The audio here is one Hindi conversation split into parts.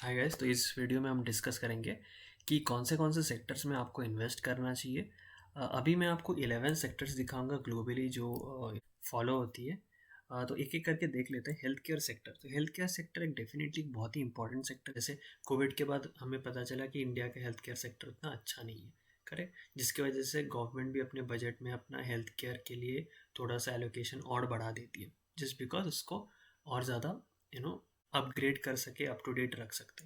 हाय गाइस, तो इस वीडियो में हम डिस्कस करेंगे कि कौन से सेक्टर्स में आपको इन्वेस्ट करना चाहिए। अभी मैं आपको 11 सेक्टर्स दिखाऊंगा ग्लोबली जो फॉलो होती है। तो एक एक करके देख लेते हैं। हेल्थ केयर सेक्टर, तो हेल्थ केयर सेक्टर एक डेफिनेटली बहुत ही इंपॉर्टेंट सेक्टर। जैसे कोविड के बाद हमें पता चला कि इंडिया का हेल्थ केयर सेक्टर उतना अच्छा नहीं है, करेक्ट, जिसकी वजह से गवर्नमेंट भी अपने बजट में अपना हेल्थ केयर के लिए थोड़ा सा एलोकेशन और बढ़ा देती है, जस्ट बिकॉज उसको और ज़्यादा अपग्रेड कर सके, अप टू डेट रख सकते।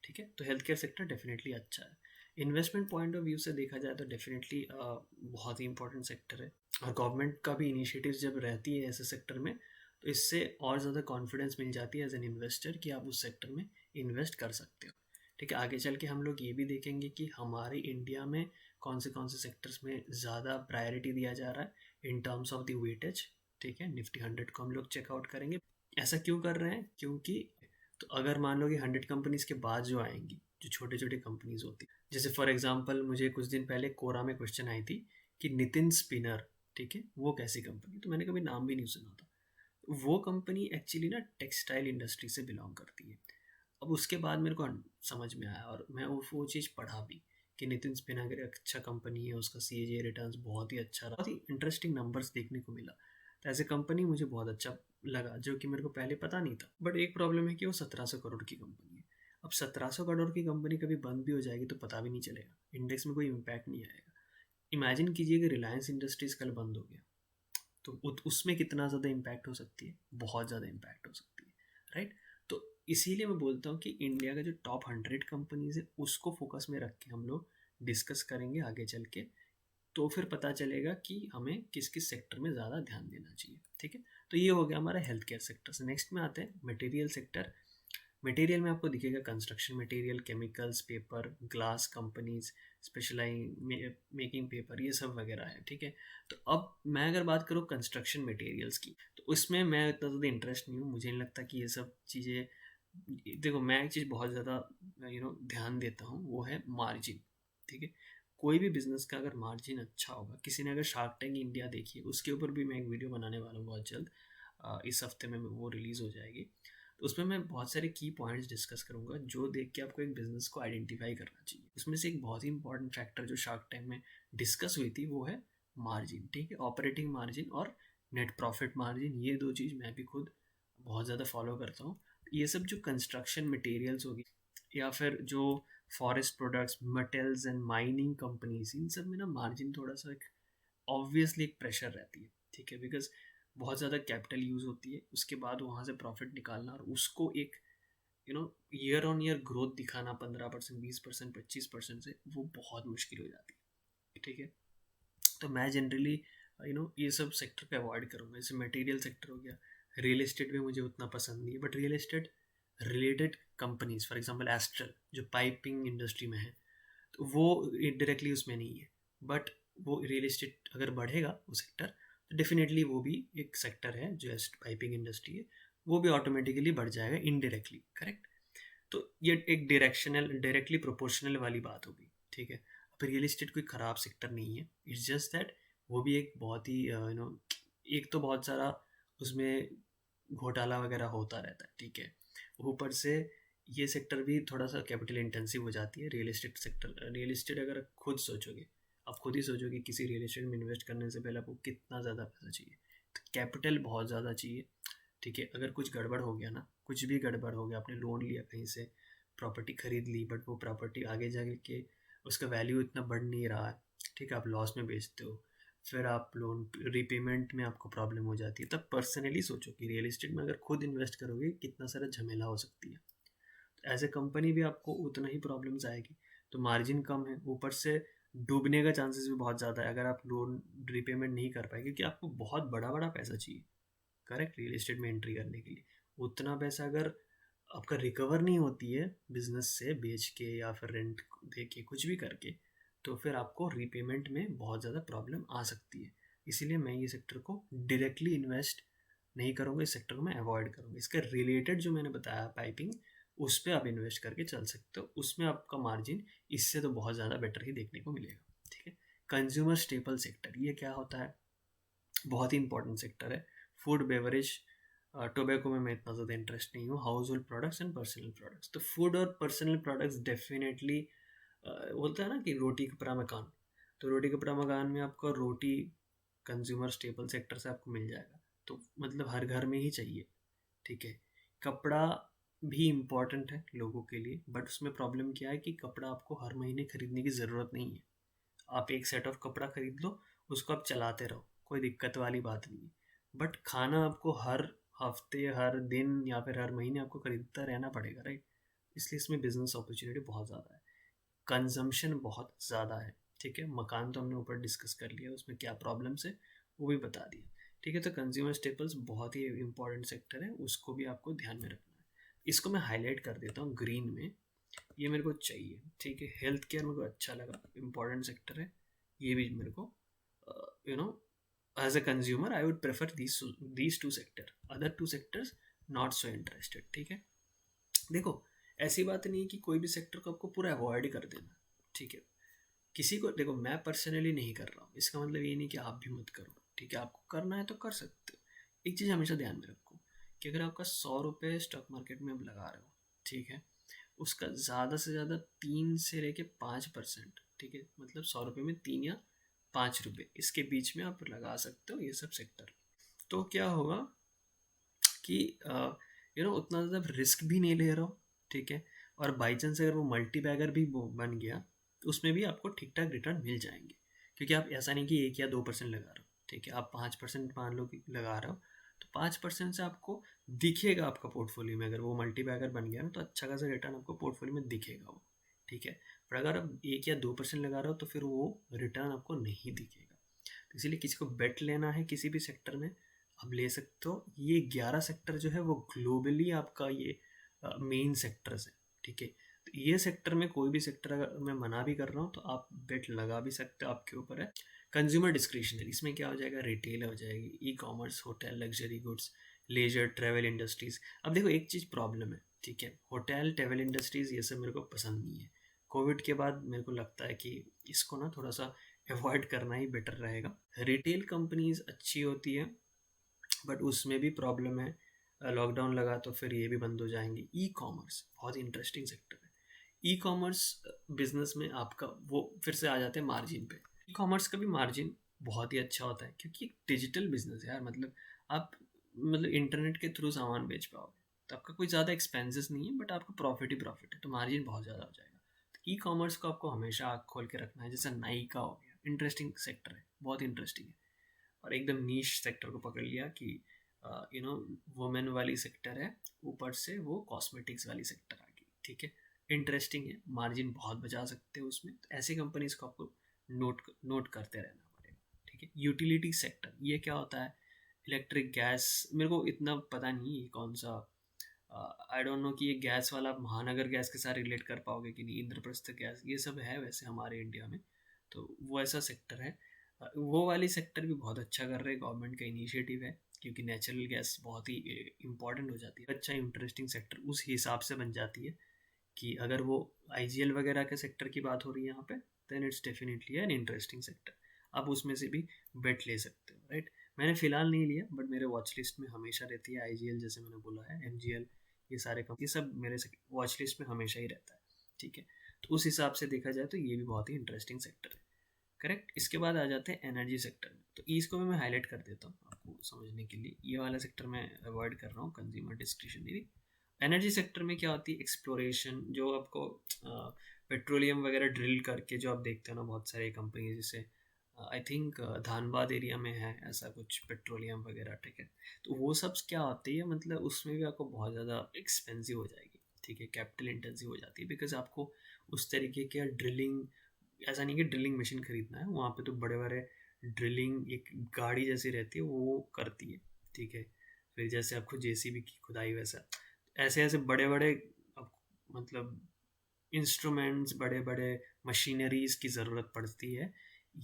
ठीक है, तो हेल्थ केयर सेक्टर डेफिनेटली अच्छा है। इन्वेस्टमेंट पॉइंट ऑफ व्यू से देखा जाए तो डेफिनेटली बहुत ही इंपॉर्टेंट सेक्टर है। और गवर्नमेंट का भी इनिशिएटिव्स जब रहती है ऐसे सेक्टर में, तो इससे और ज़्यादा कॉन्फिडेंस मिल जाती है एज एन इन्वेस्टर कि आप उस सेक्टर में इन्वेस्ट कर सकते हो। ठीक है, आगे चल के हम लोग ये भी देखेंगे कि हमारे इंडिया में कौन से सेक्टर्स में ज़्यादा प्रायोरिटी दिया जा रहा है in terms of the weightage. ठीक है, निफ्टी 100 को हम लोग चेकआउट करेंगे। ऐसा क्यों कर रहे हैं? क्योंकि तो अगर मान लो कि 100 कंपनीज के बाद जो आएंगी, जो छोटे छोटे कंपनीज होती, जैसे फॉर एग्जांपल मुझे कुछ दिन पहले कोरा में क्वेश्चन आई थी कि नितिन स्पिनर, ठीक है, वो कैसी कंपनी, तो मैंने कभी नाम भी नहीं सुना था। वो कंपनी एक्चुअली ना टेक्सटाइल इंडस्ट्री से बिलोंग करती है। अब उसके बाद मेरे को समझ में आया और मैं वो चीज़ पढ़ा भी कि नितिन स्पिनागर एक अच्छा कंपनी है, उसका CAGR रिटर्न्स बहुत ही अच्छा रहा, बहुत ही इंटरेस्टिंग नंबर्स देखने को मिला। तो एज ए कंपनी मुझे बहुत अच्छा लगा, जो कि मेरे को पहले पता नहीं था। बट एक प्रॉब्लम है कि वो 1700 करोड़ की कंपनी है। अब 1700 करोड़ की कंपनी कभी बंद भी हो जाएगी तो पता भी नहीं चलेगा, इंडेक्स में कोई इम्पैक्ट नहीं आएगा। इमेजिन कीजिए कि रिलायंस इंडस्ट्रीज कल बंद हो गया, तो उसमें कितना ज़्यादा इम्पैक्ट हो सकती है, बहुत ज़्यादा इम्पैक्ट हो सकती है, राइट। तो इसीलिए मैं बोलता हूँ कि इंडिया का जो टॉप 100 कंपनीज है उसको फोकस में रख के हम लोग डिस्कस करेंगे आगे चल के। तो फिर पता चलेगा कि हमें किस किस सेक्टर में ज़्यादा ध्यान देना चाहिए। ठीक है, तो ये हो गया हमारा हेल्थ केयर सेक्टर से। नेक्स्ट में आते हैं मटेरियल सेक्टर। मटेरियल में आपको दिखेगा construction material, chemicals, paper, glass companies, specialize making paper, ये सब वगैरह है। ठीक है, तो अब मैं अगर बात करूँ कंस्ट्रक्शन मटेरियल्स की, तो उसमें मैं इतना ज़्यादा इंटरेस्ट नहीं हूँ। मुझे नहीं लगता कि ये सब चीज़ें, देखो मैं एक चीज़ बहुत ज़्यादा ध्यान देता हूँ, वो है मार्जिन। ठीक है, कोई भी बिजनेस का अगर मार्जिन अच्छा होगा, किसी ने अगर शार्क टैंक इंडिया देखी है, उसके ऊपर भी मैं एक वीडियो बनाने वाला हूँ बहुत जल्द, इस हफ्ते में वो रिलीज़ हो जाएगी। तो उसमें मैं बहुत सारे की पॉइंट्स डिस्कस करूंगा जो देख के आपको एक बिजनेस को आइडेंटिफाई करना चाहिए। उसमें से एक बहुत ही इंपॉर्टेंट फैक्टर जो शार्क टैंक में डिस्कस हुई थी वो है मार्जिन। ठीक है, ऑपरेटिंग मार्जिन और नेट प्रॉफिट मार्जिन, ये दो चीज़ मैं भी खुद बहुत ज़्यादा फॉलो करता हूँ। ये सब जो कंस्ट्रक्शन मटेरियल्स होगी या फिर जो forest products, metals and mining companies, इन सब में ना मार्जिन थोड़ा सा एक ऑब्वियसली एक प्रेशर रहती है। ठीक है, बिकॉज बहुत ज़्यादा कैपिटल यूज़ होती है, उसके बाद वहाँ से प्रॉफिट निकालना और उसको एक ईयर ऑन ईयर ग्रोथ दिखाना 15%, 20%, 25% से, वो बहुत मुश्किल हो जाती है। ठीक है, तो मैं जनरली ये सब सेक्टर पे अवॉइड करूँगा। जैसे मटेरियल सेक्टर हो गया, रियल एस्टेट भी मुझे उतना पसंद नहीं है, but real estate related companies, for example astral जो पाइपिंग इंडस्ट्री में है, तो वो डायरेक्टली उसमें नहीं है, बट वो रियल एस्टेट अगर बढ़ेगा वो सेक्टर, तो डेफिनेटली वो भी एक सेक्टर है जो पाइपिंग इंडस्ट्री है, वो भी ऑटोमेटिकली बढ़ जाएगा इनडायरेक्टली, करेक्ट। तो ये एक डायरेक्टली प्रोपोर्शनल वाली बात होगी। ठीक है, अब रियल एस्टेट कोई ख़राब सेक्टर नहीं है, इट्स जस्ट दैट वो भी एक बहुत ही एक तो बहुत सारा उसमें घोटाला वगैरह होता रहता है। ठीक है, ऊपर से ये सेक्टर भी थोड़ा सा कैपिटल इंटेंसिव हो जाती है। Real estate sector, real estate अगर खुद सोचोगे, आप खुद ही सोचोगे किसी रियल एस्टेट में इन्वेस्ट करने से पहले आपको कितना ज़्यादा पैसा चाहिए, तो कैपिटल बहुत ज़्यादा चाहिए। ठीक है, अगर कुछ गड़बड़ हो गया ना, कुछ भी गड़बड़ हो गया, आपने लोन लिया कहीं से, प्रॉपर्टी खरीद ली, बट वो प्रॉपर्टी आगे जाके के उसका वैल्यू इतना बढ़ नहीं रहा है, ठीक है, आप लॉस में बेचते हो, फिर आप लोन रीपेमेंट में आपको प्रॉब्लम हो जाती है, तब पर्सनली सोचो कि रियल एस्टेट में अगर खुद इन्वेस्ट करोगे कितना सारा झमेला हो सकती है। तो एज ए कंपनी भी आपको उतना ही प्रॉब्लम्स आएगी। तो मार्जिन कम है, ऊपर से डूबने का चांसेस भी बहुत ज़्यादा है अगर आप लोन रीपेमेंट नहीं कर पाए, क्योंकि आपको बहुत बड़ा बड़ा पैसा चाहिए, करेक्ट, रियल एस्टेट में एंट्री करने के लिए। उतना पैसा अगर आपका रिकवर नहीं होती है बिजनेस से बेच के या फिर रेंट दे के कुछ भी करके, तो फिर आपको रीपेमेंट में बहुत ज़्यादा प्रॉब्लम आ सकती है। इसीलिए मैं ये सेक्टर को डायरेक्टली इन्वेस्ट नहीं करूँगा, इस सेक्टर को मैं अवॉइड करूँगा। इसके रिलेटेड जो मैंने बताया पाइपिंग, उस पर आप इन्वेस्ट करके चल सकते हो, उसमें आपका मार्जिन इससे तो बहुत ज़्यादा बेटर ही देखने को मिलेगा। ठीक है, कंज्यूमर स्टेपल सेक्टर, ये क्या होता है? बहुत ही इंपॉर्टेंट सेक्टर है। फूड बेवरेज टोबैको में मैं इतना ज़्यादा इंटरेस्ट नहीं हूँ। House hold products and personal products, तो फूड और पर्सनल प्रोडक्ट्स डेफिनेटली बोलता है ना कि रोटी कपड़ा मकान, तो रोटी कपड़ा मकान में आपको रोटी कंज्यूमर स्टेपल सेक्टर से आपको मिल जाएगा, तो मतलब हर घर में ही चाहिए, ठीक है। कपड़ा भी इम्पॉर्टेंट है लोगों के लिए, बट उसमें प्रॉब्लम क्या है कि कपड़ा आपको हर महीने खरीदने की ज़रूरत नहीं है। आप एक सेट ऑफ कपड़ा खरीद लो, उसको आप चलाते रहो, कोई दिक्कत वाली बात नहीं है। बट खाना आपको हर हफ्ते, हर दिन या फिर हर महीने आपको खरीदता रहना पड़ेगा, राइट। इसलिए इसमें बिजनेस अपॉर्चुनिटी बहुत ज़्यादा है, कंजम्पशन बहुत ज़्यादा है, ठीक है। मकान तो हमने ऊपर डिस्कस कर लिया, उसमें क्या प्रॉब्लम्स है वो भी बता दिया, ठीक है। तो कंज्यूमर स्टेपल्स बहुत ही इंपॉर्टेंट सेक्टर है, उसको भी आपको ध्यान में रखना है। इसको मैं हाईलाइट कर देता हूँ ग्रीन में, ये मेरे को चाहिए, ठीक है। हेल्थ केयर मेरे को अच्छा लगा, इम्पॉर्टेंट सेक्टर है, ये भी मेरे को you know as a consumer I would prefer these two sectors, other two sectors not so interested, ठीक है। देखो, ऐसी बात नहीं है कि कोई भी सेक्टर को आपको पूरा अवॉइड कर देना, ठीक है। किसी को देखो, मैं पर्सनली नहीं कर रहा हूँ, इसका मतलब ये नहीं कि आप भी मत करो, ठीक है। आपको करना है तो कर सकते हो। एक चीज़ हमेशा ध्यान में रखो कि अगर आपका 100 रुपये स्टॉक मार्केट में आप लगा रहे हो, ठीक है, उसका ज़्यादा से ज़्यादा 3 से लेके 5%, ठीक है, मतलब 100 रुपये में 3 या 5 रुपये, इसके बीच में आप लगा सकते हो ये सब सेक्टर। तो क्या होगा कि उतना ज़्यादा रिस्क भी नहीं ले रहा हो, ठीक है। और बाई चांस अगर वो मल्टी बैगर भी वो बन गया, तो उसमें भी आपको ठीक ठाक रिटर्न मिल जाएंगे, क्योंकि आप ऐसा नहीं कि 1 या 2% लगा रहे हो, ठीक है। आप 5% मान लो कि लगा रहे हो, तो 5% से आपको दिखेगा आपका पोर्टफोलियो में, अगर वो मल्टी बैगर बन गया ना, तो अच्छा खासा रिटर्न आपको पोर्टफोलियो में दिखेगा वो, ठीक है। पर अगर आप 1 या 2% लगा रहे हो, तो फिर वो रिटर्न आपको नहीं दिखेगा। तो इसीलिए किसी को बेट लेना है किसी भी सेक्टर में, आप ले सकते हो। ये 11 सेक्टर जो है वो ग्लोबली आपका ये मेन सेक्टर्स है, ठीक है। तो ये सेक्टर में कोई भी सेक्टर अगर मैं मना भी कर रहा हूँ, तो आप बेट लगा भी सकते हो, आपके ऊपर है। कंज्यूमर डिस्क्रिशनरी, इसमें क्या हो जाएगा, रिटेल हो जाएगी, e commerce, hotel, luxury goods, leisure, travel industries. अब देखो, एक चीज़ प्रॉब्लम है, ठीक है, होटल, ट्रैवल इंडस्ट्रीज़ ये सब मेरे को पसंद नहीं है। कोविड के बाद मेरे को लगता है कि इसको ना थोड़ा सा अवॉइड करना ही बेटर रहेगा। रिटेल कंपनीज अच्छी होती है, बट उसमें भी प्रॉब्लम है, लॉकडाउन लगा तो फिर ये भी बंद हो जाएंगे। ई कॉमर्स बहुत इंटरेस्टिंग सेक्टर है। ई कॉमर्स बिजनेस में आपका वो फिर से आ जाते हैं मार्जिन पे। ई कॉमर्स का भी मार्जिन बहुत ही अच्छा होता है, क्योंकि एक डिजिटल बिजनेस है यार, मतलब आप मतलब इंटरनेट के थ्रू सामान बेच पाओगे, तो आपका कोई ज़्यादा एक्सपेंसेस नहीं है, बट आपका प्रॉफिट ही प्रॉफिट है, तो मार्जिन बहुत ज़्यादा हो जाएगा। तो ई कॉमर्स को आपको हमेशा आँख खोल के रखना है। जैसे नाइका हो गया, इंटरेस्टिंग सेक्टर है, बहुत इंटरेस्टिंग है। और एकदम नीश सेक्टर को पकड़ लिया कि वुमेन वाली सेक्टर है, ऊपर से वो कॉस्मेटिक्स वाली सेक्टर आ गई, ठीक है। इंटरेस्टिंग है, मार्जिन बहुत बचा सकते हो उसमें, तो ऐसी कंपनीज को आपको नोट करते रहना पड़ेगा, ठीक है। यूटिलिटी सेक्टर, ये क्या होता है, इलेक्ट्रिक गैस, मेरे को इतना पता नहीं ये कौन सा, आई डोंट नो कि ये गैस वाला महानगर गैस के साथ रिलेट कर पाओगे कि नहीं, इंद्रप्रस्थ गैस, ये सब है वैसे हमारे इंडिया में, तो वो ऐसा सेक्टर है। वो वाली सेक्टर भी बहुत अच्छा कर रहे हैं, गवर्नमेंट का इनिशिएटिव है, क्योंकि नेचुरल गैस बहुत ही इंपॉर्टेंट हो जाती है। अच्छा इंटरेस्टिंग सेक्टर उस हिसाब से बन जाती है कि अगर वो आईजीएल वगैरह के सेक्टर की बात हो रही है यहाँ पे, then it's definitely an interesting sector, आप उसमें से भी बेट ले सकते हो, राइट। मैंने फ़िलहाल नहीं लिया, बट मेरे वॉच लिस्ट में हमेशा रहती है आईजीएल, जैसे मैंने बोला है, एमजीएल, ये सारे ये सब मेरे वॉच लिस्ट में हमेशा ही रहता है, ठीक है। तो उस हिसाब से देखा जाए तो ये भी बहुत ही इंटरेस्टिंग सेक्टर है, करेक्ट। इसके बाद आ जाते हैं एनर्जी सेक्टर में, तो इसको भी मैं हाईलाइट कर देता हूँ आपको समझने के लिए। ये वाला सेक्टर मैं अवॉइड कर रहा हूँ, कंज्यूमर डिस्क्रिशनरी। एनर्जी सेक्टर में क्या होती है, एक्सप्लोरेशन, जो आपको पेट्रोलियम वगैरह ड्रिल करके जो आप देखते हो ना, बहुत सारी कंपनी, जैसे आई थिंक धानबाद एरिया में है ऐसा कुछ पेट्रोलियम वगैरह, ठीक है। तो वो सब क्या होती है, मतलब उसमें भी आपको बहुत ज़्यादा एक्सपेंसिव हो जाएगी, ठीक है, कैपिटल इंटेंसिव हो जाती है, बिकॉज आपको उस तरीके के ड्रिलिंग, ऐसा नहीं कि ड्रिलिंग मशीन खरीदना है, वहाँ पे तो बड़े बड़े ड्रिलिंग एक गाड़ी जैसी रहती है वो करती है, ठीक है। फिर जैसे आपको जेसीबी की खुदाई वैसा, ऐसे ऐसे बड़े बड़े मतलब इंस्ट्रूमेंट्स, बड़े बड़े मशीनरीज की ज़रूरत पड़ती है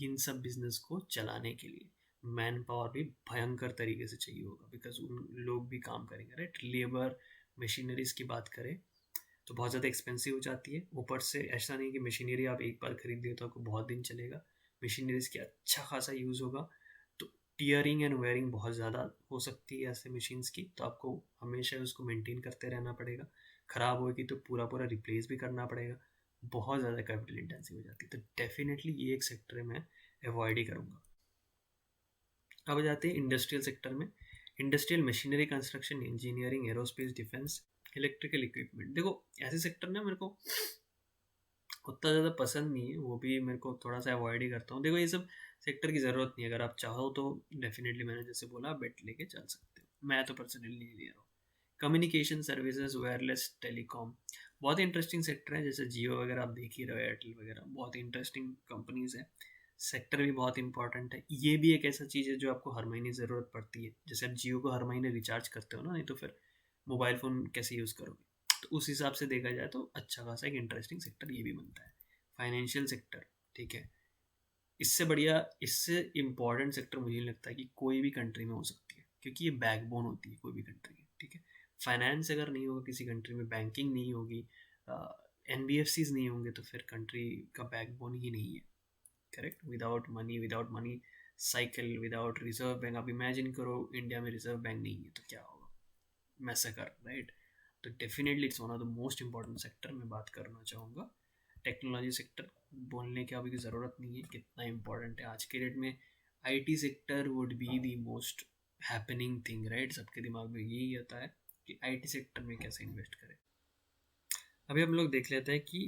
इन सब बिजनेस को चलाने के लिए। मैन पावर भी भयंकर तरीके से चाहिए होगा, बिकॉज उन लोग भी काम करेंगे, राइट। लेबर, मशीनरीज की बात करें तो बहुत ज़्यादा एक्सपेंसिव हो जाती है। ऊपर से ऐसा नहीं कि मशीनरी आप एक बार खरीद लिए तो आपको बहुत दिन चलेगा, मशीनरीज की अच्छा खासा यूज़ होगा, तो टीयरिंग एंड वेयरिंग बहुत ज़्यादा हो सकती है ऐसे मशीन्स की, तो आपको हमेशा उसको मेंटेन करते रहना पड़ेगा। ख़राब होगी तो पूरा पूरा रिप्लेस भी करना पड़ेगा, बहुत ज़्यादा कैपिटल इंटेंसिव हो जाती है। तो डेफिनेटली ये एक सेक्टर है मैं अवॉइड ही करूँगा। अब जाते हैं इंडस्ट्रियल सेक्टर में। Industrial machinery, construction, engineering, aerospace, defence, electrical equipment. देखो ऐसे सेक्टर ना मेरे को उतना ज़्यादा पसंद नहीं है, वो भी मेरे को थोड़ा सा अवॉइड ही करता हूँ। देखो ये सब सेक्टर की ज़रूरत नहीं है, अगर आप चाहो तो डेफिनेटली मैंने जैसे बोला बेट लेके चल सकते हो, मैं तो पर्सनली नहीं ले रहा हूँ। कम्युनिकेशन सर्विसेज, वायरलेस, टेलीकॉम, बहुत ही इंटरेस्टिंग सेक्टर है। जैसे जियो वगैरह आप देख ही रहे हो, एयरटेल वगैरह, बहुत ही इंटरेस्टिंग कंपनीज है। सेक्टर भी बहुत इंपॉर्टेंट है। ये भी एक ऐसा चीज़ है जो आपको हर महीने ज़रूरत पड़ती है। जैसे आप जियो को हर महीने रिचार्ज करते हो ना, नहीं तो फिर मोबाइल फ़ोन कैसे यूज़ करोगे। तो उस हिसाब से देखा जाए तो अच्छा खासा एक इंटरेस्टिंग सेक्टर ये भी बनता है। फाइनेंशियल सेक्टर, ठीक है, इससे बढ़िया, इससे इम्पॉर्टेंट सेक्टर मुझे नहीं लगता है कि कोई भी कंट्री में हो सकती है, क्योंकि ये बैकबोन होती है कोई भी कंट्री की, ठीक है। फाइनेंस अगर नहीं होगा किसी कंट्री में, बैंकिंग नहीं होगी, NBFCs नहीं होंगे, तो फिर कंट्री का बैकबोन ही नहीं है। Correct. Without money cycle, without reserve bank, आप इमेजिन करो इंडिया में रिजर्व बैंक नहीं है तो क्या होगा, मैसेकर, राइट। तो definitely it's one of the most important sector मैं बात करना चाहूँगा। टेक्नोलॉजी सेक्टर बोलने की अभी की ज़रूरत नहीं है कितना इंपॉर्टेंट है आज के डेट में। IT sector would be the most happening thing, right. सबके दिमाग में यही आता है कि IT सेक्टर में कैसे इन्वेस्ट करें। अभी हम लोग देख लेते हैं कि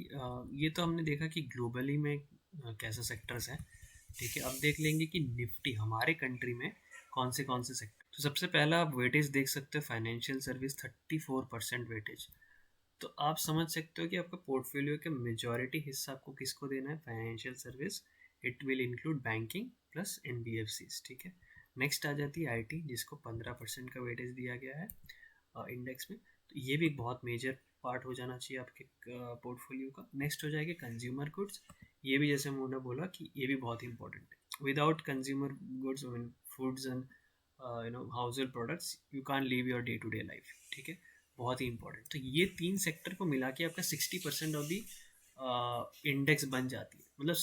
ये तो हमने देखा कि ग्लोबली में कैसे सेक्टर्स हैं, ठीक है। अब देख लेंगे कि निफ्टी हमारे कंट्री में कौन से सेक्टर। तो सबसे पहला आप वेटेज देख सकते हो, फाइनेंशियल सर्विस 34% वेटेज। तो आप समझ सकते हो कि आपका पोर्टफोलियो का मेजॉरिटी हिस्सा आपको किसको देना है, financial service. It will include banking plus NBFCs, ठीक है। नेक्स्ट आ जाती है IT, जिसको 15% का वेटेज दिया गया है इंडेक्स में। तो ये भी एक बहुत मेजर पार्ट हो जाना चाहिए आपके पोर्टफोलियो का। नेक्स्ट हो जाएगा कंज्यूमर गुड्स। ये भी जैसे मैंने बोला कि ये भी बहुत इंपॉर्टेंट है। Without consumer goods, foods and household products, you can live your day to day life, ठीक है। बहुत ही इंपॉर्टेंट। तो ये 3 सेक्टर को मिला के आपका 60% ऑफ दी इंडेक्स बन जाती है। मतलब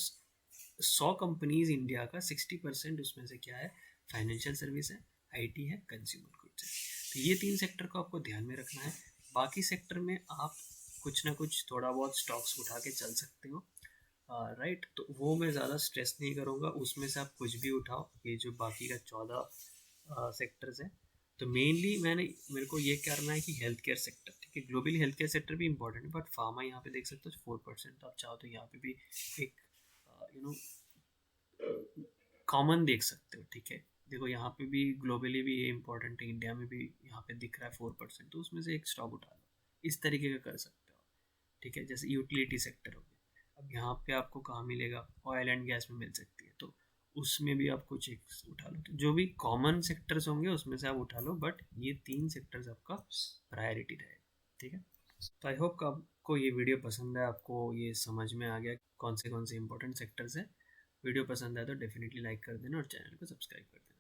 100 कंपनीज इंडिया का 60% उसमें से क्या है, फाइनेंशियल सर्विस है, IT है, कंज्यूमर गुड्स है। तो ये 3 सेक्टर को आपको ध्यान में रखना है। बाकी सेक्टर में आप कुछ ना कुछ थोड़ा बहुत स्टॉक्स उठा के चल सकते हो, राइट। तो वो मैं ज़्यादा स्ट्रेस नहीं करूँगा, उसमें से आप कुछ भी उठाओ। ये जो बाकी का 14 सेक्टर्स हैं, तो मेनली मेरे को ये करना है कि हेल्थ केयर सेक्टर, ठीक है। ग्लोबली हेल्थ केयर सेक्टर भी इंपॉर्टेंट है, बट फार्मा यहाँ पे देख सकते हो 4%। तो आप चाहो तो यहाँ पे भी एक कॉमन देख सकते हो, ठीक है। देखो यहाँ पे भी ग्लोबली भी ये इंपॉर्टेंट है, इंडिया में भी यहाँ पे दिख रहा है 4%, तो उसमें से एक स्टॉक उठा लो, इस तरीके का कर सकते हो, ठीक है। जैसे यूटिलिटी सेक्टर हो गया, अब यहाँ पे आपको कहाँ मिलेगा, ऑयल एंड गैस में मिल सकती है, तो उसमें भी आप कुछ एक उठा लो। तो जो भी कॉमन सेक्टर्स होंगे उसमें से आप उठा लो, बट ये 3 सेक्टर्स आपका प्रायोरिटी रहेगा, ठीक है। तो आई होप आपको ये वीडियो पसंद है, आपको ये समझ में आ गया कौन से इंपॉर्टेंट सेक्टर्स हैं। वीडियो पसंद आए तो डेफिनेटली लाइक कर देना और चैनल को सब्सक्राइब कर देना।